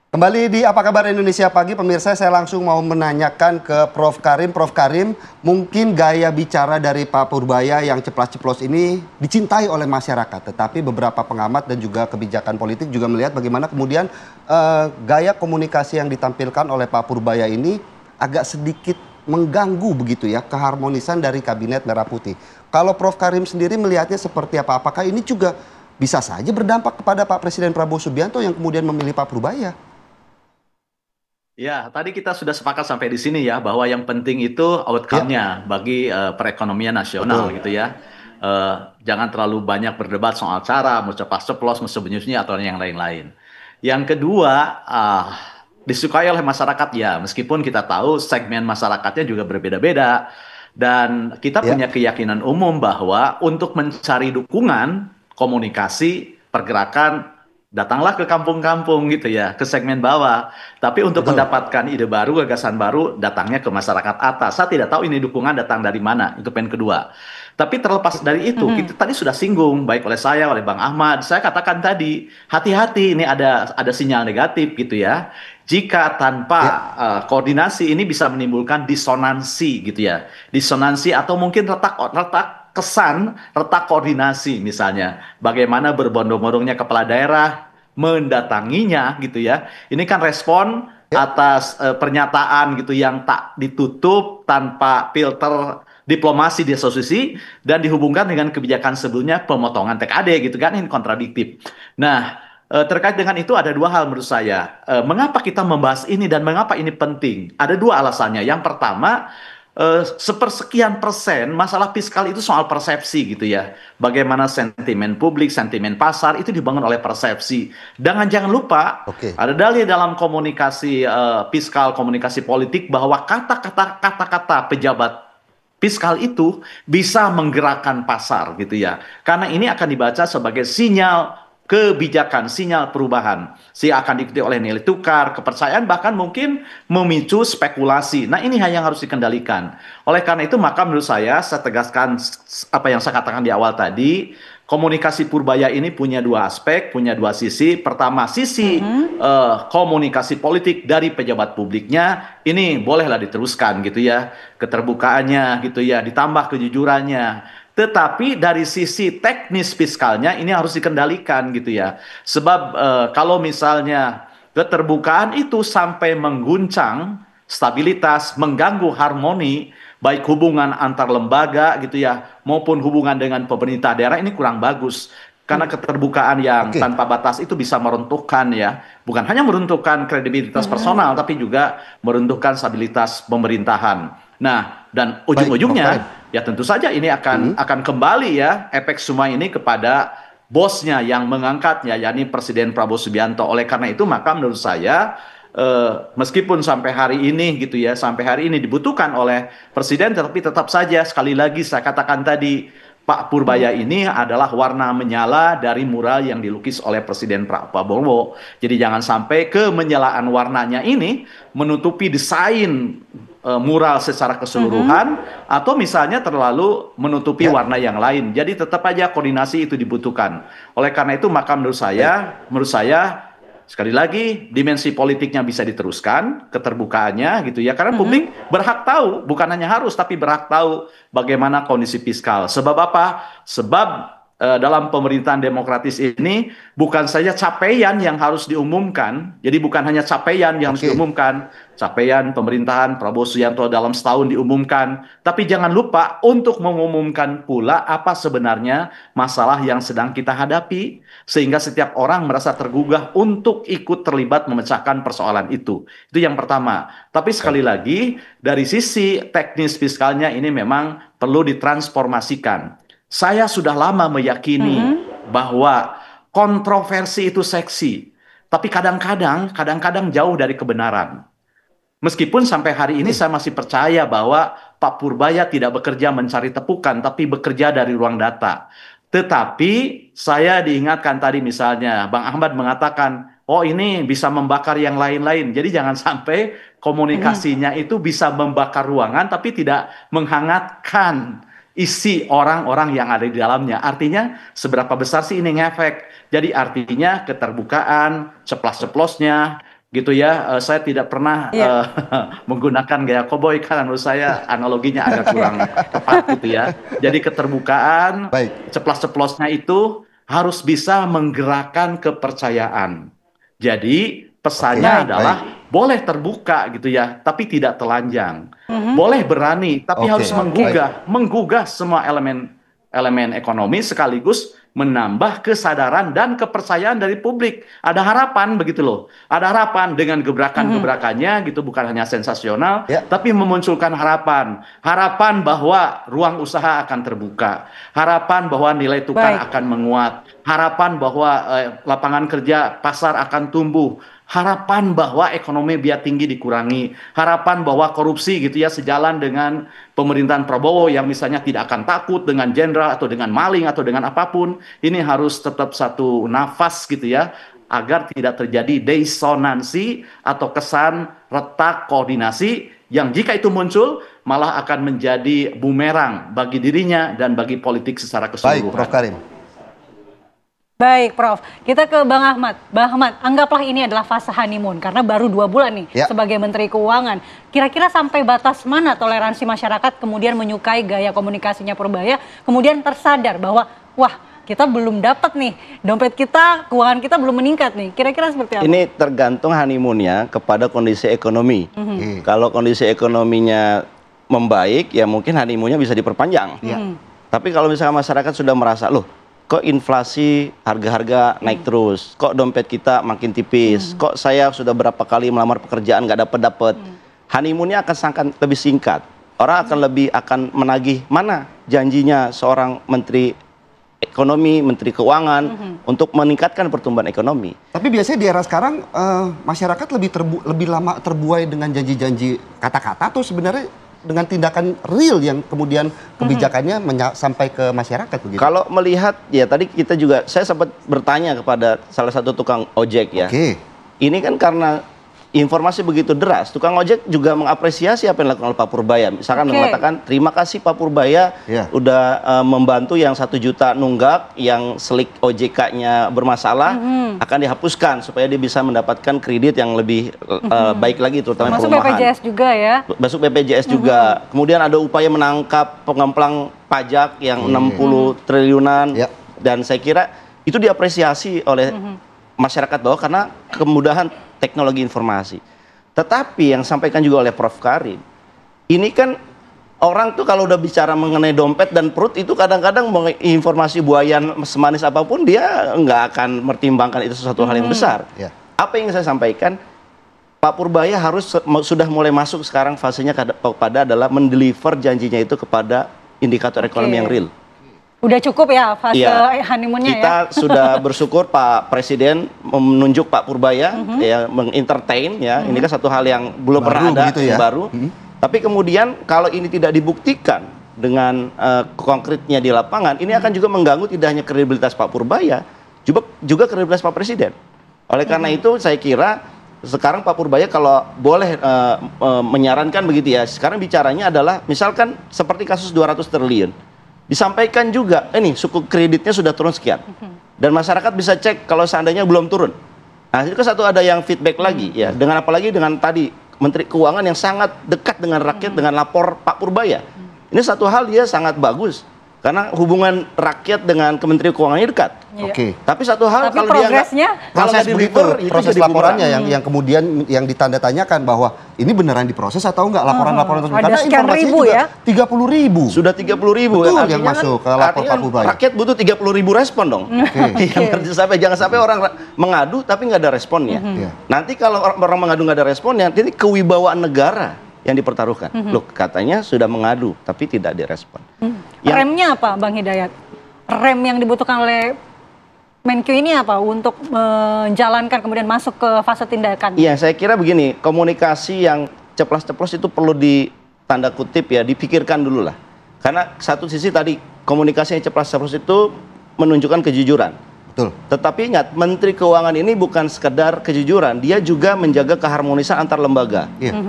Kembali di Apa Kabar Indonesia Pagi, pemirsa, saya langsung mau menanyakan ke Prof. Karim. Prof. Karim, mungkin gaya bicara dari Pak Purbaya yang ceplas-ceplos ini dicintai oleh masyarakat. Tetapi beberapa pengamat dan juga kebijakan politik juga melihat bagaimana kemudian gaya komunikasi yang ditampilkan oleh Pak Purbaya ini agak sedikit mengganggu begitu ya keharmonisan dari Kabinet Merah Putih. Kalau Prof. Karim sendiri melihatnya seperti apa? Apakah ini juga bisa saja berdampak kepada Pak Presiden Prabowo Subianto yang kemudian memilih Pak Purbaya? Ya, tadi kita sudah sepakat sampai di sini ya, bahwa yang penting itu Ya, outcome-nya bagi perekonomian nasional betul. gitu ya. Jangan terlalu banyak berdebat soal cara, mau ceplas-ceplos, mau sembunyi-sembunyi, atau yang lain-lain. Yang kedua, disukai oleh masyarakat ya, meskipun kita tahu segmen masyarakatnya juga berbeda-beda. Dan kita Ya, punya keyakinan umum bahwa untuk mencari dukungan, komunikasi, pergerakan, datanglah ke kampung-kampung gitu ya, ke segmen bawah. Tapi untuk betul. mendapatkan ide baru, gagasan baru, datangnya ke masyarakat atas. Saya tidak tahu ini dukungan datang dari mana, itu poin kedua. Tapi terlepas dari itu, kita Mhm. tadi sudah singgung, baik oleh saya, oleh Bang Ahmad. Saya katakan tadi, hati-hati, ini ada sinyal negatif gitu ya. Jika tanpa Ya, koordinasi ini bisa menimbulkan disonansi gitu ya. Disonansi atau mungkin retak kesan, retak koordinasi misalnya. Bagaimana berbondong-bondongnya kepala daerah mendatanginya gitu ya. Ini kan respon ya, atas pernyataan gitu yang tak ditutup tanpa filter diplomasi di satu sisi dan dihubungkan dengan kebijakan sebelumnya pemotongan TKD gitu kan, ini kontradiktif. Nah, terkait dengan itu ada dua hal menurut saya. Mengapa kita membahas ini dan mengapa ini penting? Ada dua alasannya. Yang pertama, sepersekian persen masalah fiskal itu soal persepsi gitu ya. Bagaimana sentimen publik, sentimen pasar itu dibangun oleh persepsi. Jangan lupa oke. ada dalih dalam komunikasi fiskal, komunikasi politik bahwa kata-kata pejabat fiskal itu bisa menggerakkan pasar gitu ya. Karena ini akan dibaca sebagai sinyal kebijakan, sinyal perubahan. Si akan diikuti oleh nilai tukar, kepercayaan, bahkan mungkin memicu spekulasi. Nah, ini yang harus dikendalikan. Oleh karena itu, maka menurut saya tegaskan apa yang saya katakan di awal tadi, komunikasi Purbaya ini punya dua aspek, punya dua sisi. Pertama, sisi Mhm. komunikasi politik dari pejabat publiknya, ini bolehlah diteruskan gitu ya, keterbukaannya gitu ya, ditambah kejujurannya. Tetapi dari sisi teknis fiskalnya ini harus dikendalikan gitu ya. Sebab kalau misalnya keterbukaan itu sampai mengguncang stabilitas, mengganggu harmoni baik hubungan antar lembaga gitu ya maupun hubungan dengan pemerintah daerah, ini kurang bagus. Karena keterbukaan yang Oke, tanpa batas itu bisa meruntuhkan ya, bukan hanya meruntuhkan kredibilitas Mhm. personal, tapi juga meruntuhkan stabilitas pemerintahan. Nah, dan baik Prof. Karim. ujung-ujungnya ya tentu saja ini akan Mhm. akan kembali ya efek semua ini kepada bosnya yang mengangkatnya, yakni Presiden Prabowo Subianto. Oleh karena itu maka menurut saya meskipun sampai hari ini gitu ya, sampai hari ini dibutuhkan oleh Presiden, tetapi tetap saja sekali lagi saya katakan tadi, Pak Purbaya Mhm. ini adalah warna menyala dari mural yang dilukis oleh Presiden Prabowo. Jadi jangan sampai kemenyalaan warnanya ini menutupi desain mural secara Mhm. keseluruhan atau misalnya terlalu menutupi Ya, warna yang lain. Jadi tetap aja koordinasi itu dibutuhkan. Oleh karena itu maka baik. menurut saya sekali lagi dimensi politiknya bisa diteruskan, keterbukaannya gitu ya. Karena Mhm. publik berhak tahu, bukan hanya harus tapi berhak tahu bagaimana kondisi fiskal. Sebab apa? Sebab dalam pemerintahan demokratis ini bukan saja capaian yang harus diumumkan, jadi bukan hanya capaian yang harus Oke, diumumkan, capaian pemerintahan Prabowo Subianto dalam setahun diumumkan, tapi jangan lupa untuk mengumumkan pula apa sebenarnya masalah yang sedang kita hadapi, sehingga setiap orang merasa tergugah untuk ikut terlibat memecahkan persoalan itu. Itu yang pertama. Tapi baik. sekali lagi, dari sisi teknis fiskalnya ini memang perlu ditransformasikan. Saya sudah lama meyakini Mhm. bahwa kontroversi itu seksi, tapi kadang-kadang jauh dari kebenaran. Meskipun sampai hari ini Oke, saya masih percaya bahwa Pak Purbaya tidak bekerja mencari tepukan, tapi bekerja dari ruang data. Tetapi saya diingatkan tadi misalnya, Bang Ahmad mengatakan, oh ini bisa membakar yang lain-lain. Jadi jangan sampai Mhm. komunikasinya itu bisa membakar ruangan, tapi tidak menghangatkan isi orang-orang yang ada di dalamnya. Artinya seberapa besar sih ini ngefek. Jadi artinya keterbukaan, ceplas-ceplosnya, gitu ya. Saya tidak pernah Iya. menggunakan gaya koboi karena menurut saya analoginya agak kurang tepat gitu ya. Jadi keterbukaan, Baik. ceplas-ceplosnya itu harus bisa menggerakkan kepercayaan. Jadi Oke, pesannya adalah baik. boleh terbuka gitu ya, tapi tidak telanjang. Mhm. Boleh berani, tapi Oke, harus Oke. menggugah semua elemen ekonomi sekaligus menambah kesadaran dan kepercayaan dari publik. Ada harapan begitu loh. Ada harapan dengan gebrakan-gebrakannya gitu, bukan hanya sensasional, Ya. tapi memunculkan harapan. Harapan bahwa ruang usaha akan terbuka. Harapan bahwa nilai tukar Baik. akan menguat. Harapan bahwa lapangan kerja pasar akan tumbuh. Harapan bahwa ekonomi biaya tinggi dikurangi, harapan bahwa korupsi gitu ya sejalan dengan pemerintahan Prabowo yang misalnya tidak akan takut dengan jenderal atau dengan maling atau dengan apapun, ini harus tetap satu nafas gitu ya, agar tidak terjadi disonansi atau kesan retak koordinasi yang jika itu muncul malah akan menjadi bumerang bagi dirinya dan bagi politik secara Baik, keseluruhan. Prof. Karim. Baik, Prof. Kita ke Bang Ahmad. Bang Ahmad, anggaplah ini adalah fase honeymoon karena baru 2 bulan nih Ya. sebagai Menteri Keuangan. Kira-kira sampai batas mana toleransi masyarakat kemudian menyukai gaya komunikasinya Purbaya, kemudian tersadar bahwa wah kita belum dapat nih, dompet kita, keuangan kita belum meningkat nih. Kira-kira seperti apa? Ini tergantung honeymoonnya kepada kondisi ekonomi. Oke. Kalau kondisi ekonominya membaik, ya mungkin honeymoonnya bisa diperpanjang. Tapi kalau misalnya masyarakat sudah merasa, loh, kok inflasi, harga-harga naik terus, kok dompet kita makin tipis, kok saya sudah berapa kali melamar pekerjaan nggak dapet-dapet, honeymoonnya akan sangat lebih singkat. Orang akan menagih mana janjinya seorang menteri ekonomi, menteri keuangan untuk meningkatkan pertumbuhan ekonomi. Tapi biasanya di era sekarang masyarakat lebih lama terbuai dengan janji-janji kata-kata tuh sebenarnya dengan tindakan real yang kemudian kebijakannya sampai ke masyarakat begitu. Kalau melihat, ya tadi kita juga, saya sempat bertanya kepada salah satu tukang ojek ya. Oke. Ini kan karena informasi begitu deras, tukang ojek juga mengapresiasi apa yang dilakukan oleh Pak Purbaya. Misalkan Oke. mengatakan, terima kasih Pak Purbaya Ya. udah membantu yang 1 juta nunggak, yang slik OJK-nya bermasalah, akan dihapuskan supaya dia bisa mendapatkan kredit yang lebih baik lagi, terutama Masuk perumahan. BPJS juga ya. Masuk BPJS juga. Kemudian ada upaya menangkap pengemplang pajak yang 60 triliunan. Ya. Dan saya kira itu diapresiasi oleh masyarakat bawah karena kemudahan teknologi informasi. Tetapi yang sampaikan juga oleh Prof. Karim, ini kan orang tuh kalau udah bicara mengenai dompet dan perut itu kadang-kadang informasi buayan semanis apapun dia nggak akan mempertimbangkan itu sesuatu hal yang besar. Ya. Apa yang saya sampaikan, Pak Purbaya harus sudah mulai masuk sekarang fasenya pada adalah mendeliver janjinya itu kepada indikator ekonomi yang real. Udah cukup ya fase Iya. honeymoonnya Kita ya. sudah bersyukur Pak Presiden menunjuk Pak Purbaya ya mengentertain ya. Ini kan satu hal yang belum Baru pernah ada, begitu ya. yang baru. Tapi kemudian kalau ini tidak dibuktikan dengan konkretnya di lapangan, ini akan juga mengganggu tidak hanya kredibilitas Pak Purbaya, juga kredibilitas Pak Presiden. Oleh karena itu saya kira sekarang Pak Purbaya kalau boleh menyarankan begitu ya, sekarang bicaranya adalah misalkan seperti kasus 200 triliun. Disampaikan juga, ini suku kreditnya sudah turun sekian. Dan masyarakat bisa cek kalau seandainya belum turun. Nah, itu kan satu ada yang feedback lagi ya, dengan apalagi dengan tadi Menteri Keuangan yang sangat dekat dengan rakyat dengan lapor Pak Purbaya. Ini satu hal dia sangat bagus. Karena hubungan rakyat dengan Kementerian Keuangannya dekat. Iya. Oke. Tapi satu hal Tapi kalau dia progresnya? kalau Proses nggak begitu, deliver, itu proses jadi laporannya bumerang. yang kemudian yang ditanda-tanyakan bahwa ini beneran diproses atau enggak laporan-laporan tersebut. Ada Karena sekian informasinya ribu juga ya? 30.000. Sudah 30.000 Betul, Artinya yang masuk ke lapor artinya Pak Purbaya. Rakyat butuh 30.000 respon dong. Yang kerja sampai jangan sampai orang mengadu tapi nggak ada responnya. Iya. Nanti kalau orang mengadu nggak ada responnya, jadi kewibawaan negara yang dipertaruhkan. Loh, katanya sudah mengadu tapi tidak direspon. Yang- Remnya apa Bang Hidayat? Rem yang dibutuhkan oleh Menkyu ini apa untuk menjalankan kemudian masuk ke fase tindakan? Iya, saya kira begini, komunikasi yang ceplas-ceplos itu perlu ditanda kutip ya, dipikirkan dulu lah. Karena satu sisi tadi komunikasi yang ceplas-ceplos itu menunjukkan kejujuran. Betul. Tetapi ingat, Menteri Keuangan ini bukan sekedar kejujuran, dia juga menjaga keharmonisan antar lembaga. Iya.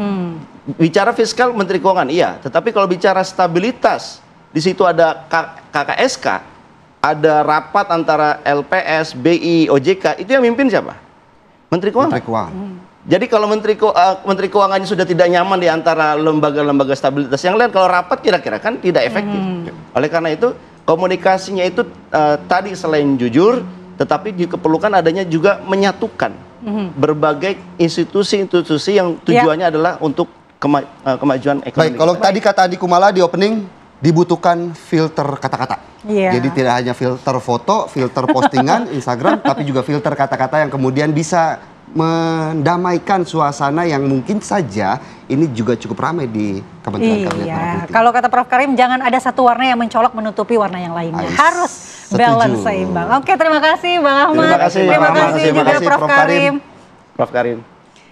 Bicara fiskal Menteri Keuangan, iya. Tetapi kalau bicara stabilitas, di situ ada KKSK, ada rapat antara LPS, BI, OJK, itu yang mimpin siapa? Menteri Keuangan. Menteri Keuangan. Jadi kalau Menteri Keuangannya sudah tidak nyaman di antara lembaga-lembaga stabilitas yang lain, kalau rapat kira-kira kan tidak efektif. Oleh karena itu komunikasinya itu tadi selain jujur, tetapi diperlukan adanya juga menyatukan berbagai institusi-institusi yang tujuannya adalah untuk kemajuan ekonomi. Baik, kalau tadi kata Adi Kumala di opening, dibutuhkan filter kata-kata. Iya. Jadi tidak hanya filter foto, filter postingan Instagram, tapi juga filter kata-kata yang kemudian bisa mendamaikan suasana yang mungkin saja ini juga cukup ramai di Kementerian Kabinet Merah Iya, Putih. kalau kata Prof Karim jangan ada satu warna yang mencolok menutupi warna yang lainnya. Ais. Harus balance Setuju. seimbang. Oke, terima kasih Bang Ahmad. Terima kasih, Terima Bang Ahmad. kasih Terima juga kasih, Prof Prof Karim. Karim. Prof Karim.